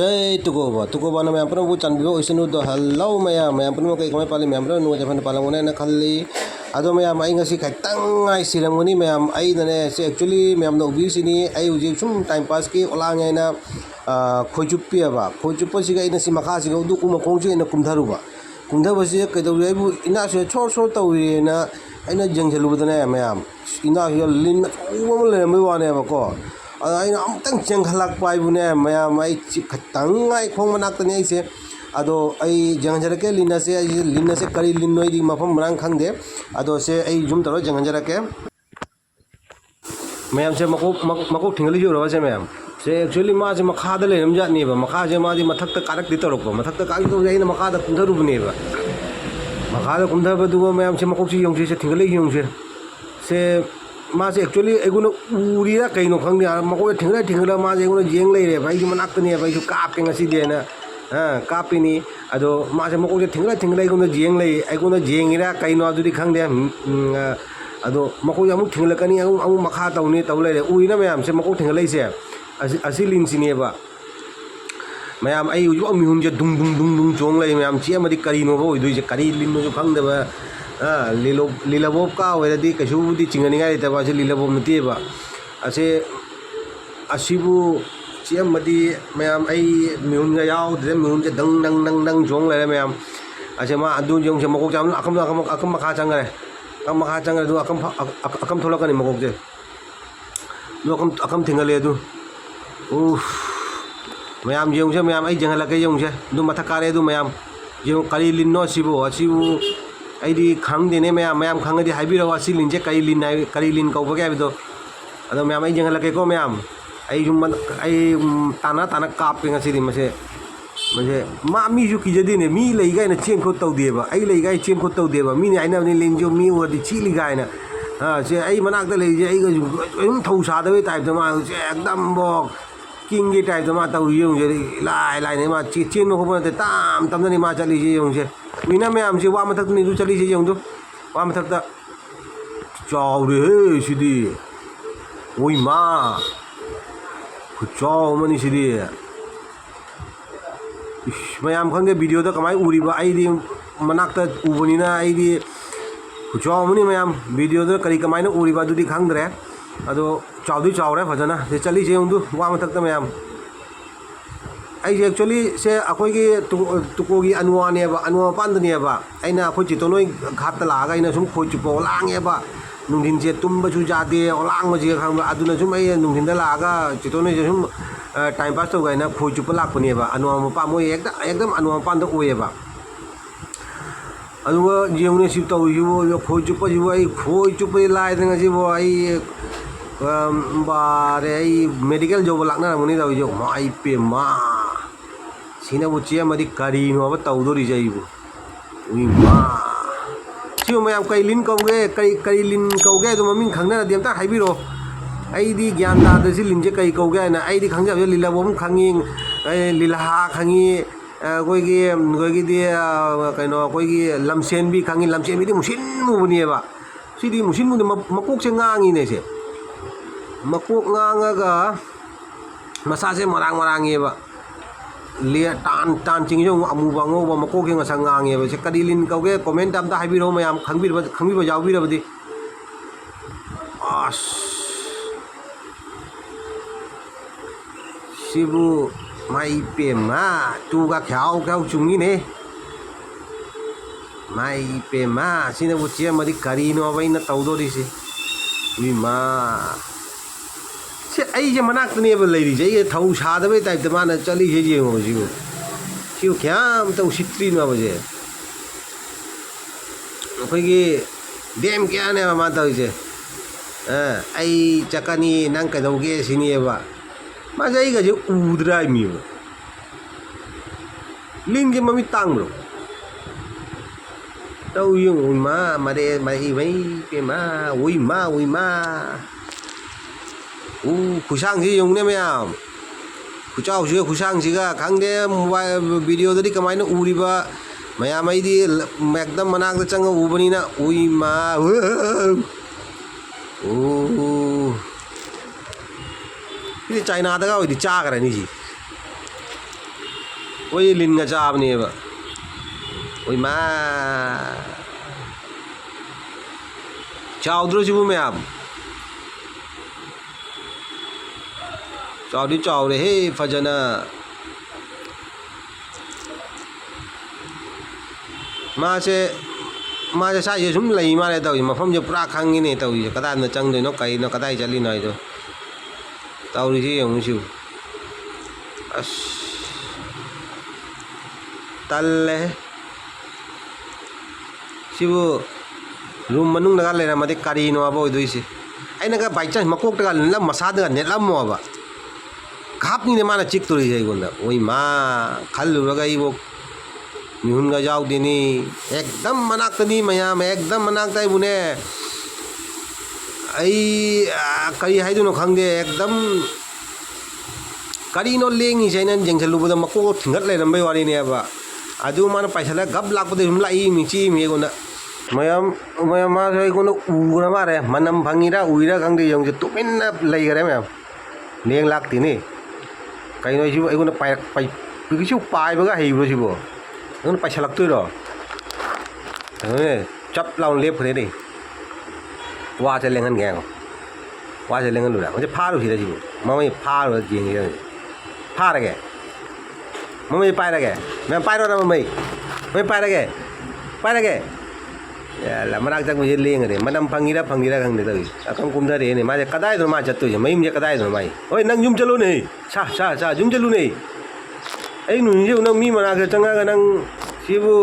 जय तुकोबा मैम पुनः Chando इसनुद hello ma'am पुनः कई कमाय पाली मैम नुजफन पालमोने खल्ली अदो मैम आई ngasi खैतंग सिरमोनी मैम आई नने से एक्चुअली मैम नोबी सिनी आई उजी सुम टाइम पास की ओलांग आइना खोजुपियाबा खोजुपसिगा इन सि मखा सिगा उदु कुम खोंजि इन कुमधरुबा कुमधबसि कदौरि आइबु इना से छोर छोर तौरिना आइना जंगलुबदने मैम इना लिन उम लेमबे वानेबको अगर अमतंग चेंखलक पाइबुने मैम आई खतंग आई खोंग मनाक्तने ऐसे अदो आई जंगजरके लिन से करी लिनोइदी मफम मरांग खंगदे अदो से आई जुम तरो जंगजरके मैम से मको ठिंगली जो से मैम से एक्चुअली मा से मखाद लेरम जातनेबा मखा से मादी मथक्ता कारक दितरको मथक्ता कारक तो जाइना मखादा कुंधरुबनेबा मखादा कुंधरबदुगो मैम से मको सी योंसे से ठिंगली योंसे से मासे एक्चुअली एगुन उरीरा कइनो खंगने मको ठिंगला मासे एगुन जेंग लेरे भाई मनाक्तने भाई कापके ngasi देना कापिनी अदो मासे मको ठिंगला एगुन जेंग ले एगुन जेंगिरा कइनो अदुदि खंगदे अदो मको अमु ठिंगलकनी अमु मखा तौनी तौ लेरे उइना मैम से मको ठिंगलैसे असि लिनसिनेबा मैम आई उजु मिहुन जे दुंग दुंग दुंग दुंग चोंग ले मैम चे मदि करिनो बो इदुइ करी लिनो जो खंगदबा लीलाबोब का होरदी कशुबुदी चिंगनिगाय तबा से लीलाबोब नतीबा असे असिबु चेमदी मैम आई मिहुनगा यावदे मिहुन से दंग दंग दंग दंग जोंग ले मैम असे मा अदु जोंग से मकोक जाम अकम मखा चंगरे दु अकम थोलकनी मकोक जे दु अकम थिंगले दु उफ मैम जोंग से मैम आई जंगलके जोंग से दु मथकारे दु मैम जो करी लिनो सिबु अइदी खंगदेने मैम खंगदी हाइबिरो असी लिनजे करी लिन कौबगे हाइबिदो अदो मैम आई जंगलकेको मैम आई जुम आई ताना कापके ngasi मसे मा मीजु किजदिने मी लेगायना चेन खो तौदेबा आई लेगाय चेन खो तौदेबा मी आइना लिनजो मी वदि चिली गायना से आई मनाकदा लेजे आई गजु थौ सादबे टाइप मा एकदम बो किंग की टाइप मा तौ योंजे लाइ मा चेन नो खो ताम तमदनि मा चली जे योंजे विना मैम से वा मथक नीदु चली से योंजो वा मथक चाउरे सिदी ओइ मा खुचाव मनी सिदी मैम खंगे वीडियो तो कमाई उरीबा आइदी मनाक्ता उबनिना आइदी खुचाव मनी मैम वीडियो तो करी कमाई उरीबा दुदी खंगद्रे अदो चाउदी चावरे फजना से चली से योंदु वा मथक मैम एक्चुअली से अखोगी तुकोगी अनुवानेबा अनुवा पांदनेबा अइना अखोई चितोनोई घाट लागा अइना सुम खोइ चुपो लांगेबा नुंदिन से तुंबसु जादे ओलांग जे खंबा अदुना सुम अइ नुंदिन दा लागा चितोनोई जे सुम टाइम पास तो गाइना खोइ चुपो लाकपनेबा अनुवा मपा मोय एकदम अनुवा पांद ओएबा अदुगा जेउने सिप तौजिबो यो खोइ चुपो जिबो अइ खोइ चुपो लाइदंगा जिबो अइ बारे अइ मेडिकल जॉब लाकना मुनि तौजो माइ पे मा सिनाबु चेमदि करिनो अब तौदोरि जाइबु उइ मा सिउ मैम कई लिन कौगे कई लिन कौगे तो ममिंग खंगना देमता हाइबिरो आइदी ज्ञान तादसि लिनजे कई कौगे ना आइदी खंगजाबे लीलाबोम खंगी लीलाहा खंगी कोइगी दि कइनो कोइगी लमसेन भी खंगी लमसेन भी मुसिन मुबनिएबा सिदी मुसिन मुदे मकोक से ngangi से मकोक ngangaga मसा से मरांगेबा ले टान चिंगजो अमुबांगो मकोके ngange से कदिलिन कौगे कमेंट अमदा हाइबिरो मैम खंबिबा यावबिरबदि आस सिबु माइ पेमा तुगा ख्याव चुंगिने माइ पेमा सिनबु चेमदि करिनो अबैना तौदोरिसे विमा से आई जे मनाक्तनेबा लेरि जे ये थौ सादबे टाइप माना चली जे जेंगो सिउ क्याम तौ सित्रिनो अबजे अखोइगी डेम क्याने मा तौजे आई चकनी नंग कदौगे सिनिएबा मा जई गजे उद्राय मिबो लिंगे ममी तांग्रो तौ yung मा मरे मई वई पे मा उइ मा खुशांगसी योंने मैम खुचावसी खुशांगसीगा खंगदे मोबाइल वीडियो दि कमाइना उरीबा मैम आइदी एकदम मनाकदा चंगा उबनिना उइ मा चाइना चाखरनी ओई लिन का चाबनेब ओई मा चाउद्रो सिबु मैम चाउदी चाउरे हे फजना मासे मासे साइए सुम लई मारे तौई मफम जो पूरा खंगिने तौई कदान चंगदोइनो कइनो कदाई चलिनो आइदो तौरिसि यंगुसु अस तल्ले सिबु रूम मनुंग लगा लेरमदि करिनो अब ओइदोइसि अइनगा बाइ चांस मकोकटगा लम मसादगा नेटलमोबा खापनीने माना चिकतोरिसि अइगोंदा ओइ मा खल्लुरगा इबो मिहुनगा याउदेनी एकदम मनाक्तनी मयाम एकदम मनाक्ता इबुने आई करी हाइदुनो खंगे एकदम करीनो लेंगी जैन जेंगलुबदा मको थिंगत लेरमबै वारिनेबा अदु माना पैसला गब लाकपदे हुम लाई मिची मेगोना मयाम मयाम मा सैगोनो उगरा मारे मनम भंगिरा उइरा खंगे यंगसे तुमिन्ना लैगरे मयाम लेंग लाक्तिनी कइनो सिबो अइगोना पाइ बिगिसु पाइबगा हेइब्रो सिबो नों पैसा लगतोइरो चप लाउन लेफरे दे वा से लेंगन गैंग वा से लेंगन लुरा मुझे फारू हिरा जीबो मम्मी फारू जिंग फारगे मम्मी पाइरगे मैं पाइरो ना मम्मी पाइरगे याला मनाक जग मुझे लेंग रे मनम फंगीरा खंगदे तई अकम कुमदा रे ने माजे कदाय दो मा जत्तो मई मुझे कदाय दो माई ओए नंग जुम चलो ने सा जुम चलो ने आई नुजे नंग मी मनाक चंगा नंग सिबु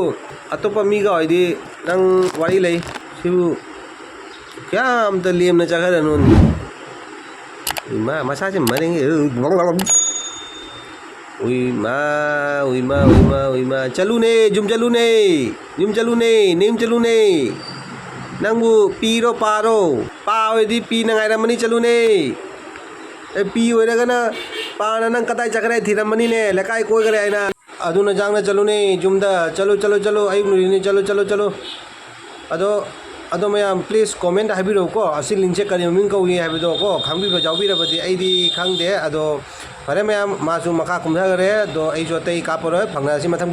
अतोपा मीगा होइदि नंग वारी लई सिबु क्या हम तो लेम न चखर नुन मा मसा से मरेंगे उई मा चलू ने जुम चलू ने नेम चलू ने नंगु पीरो पारो पाओदी पी नंगाइरमनी चलू ने ए पी ओइरगना पाना नंग कताई चखरे थिरमनी ने लकाई कोई करे आइना अदुना जांगना चलू ने जुमदा चलो आई नुरिने चलो अदो मैम प्लीज कमेंट हाबिरो को असि लिंचे करी मिंग कौई हाबिदो को खंबिबो जाउबिरबदि आइदि खंगदे अदो फरे मैम मासु मखा कुमथागरे दो आई जो तई कापरो फंगनासि मथंग